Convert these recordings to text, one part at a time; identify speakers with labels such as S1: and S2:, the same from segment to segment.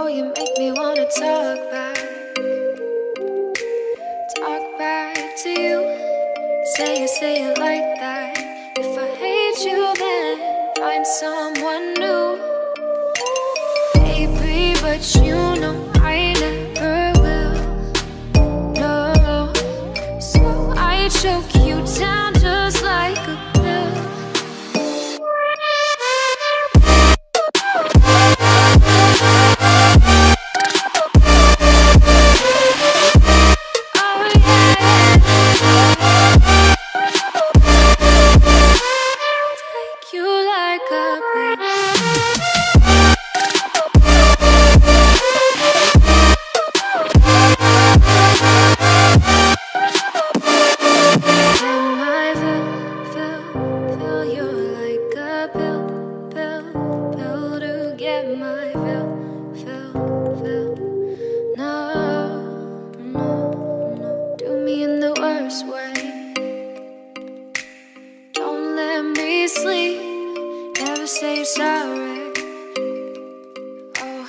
S1: Oh, you make me wanna talk back to you. Say it like that. If I hate you, then find someone new. Baby, but you know I never will. No, so I choke you down just like a pill. Sleep, never say sorry. Oh,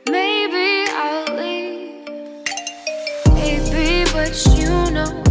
S1: maybe I'll leave, baby, but you know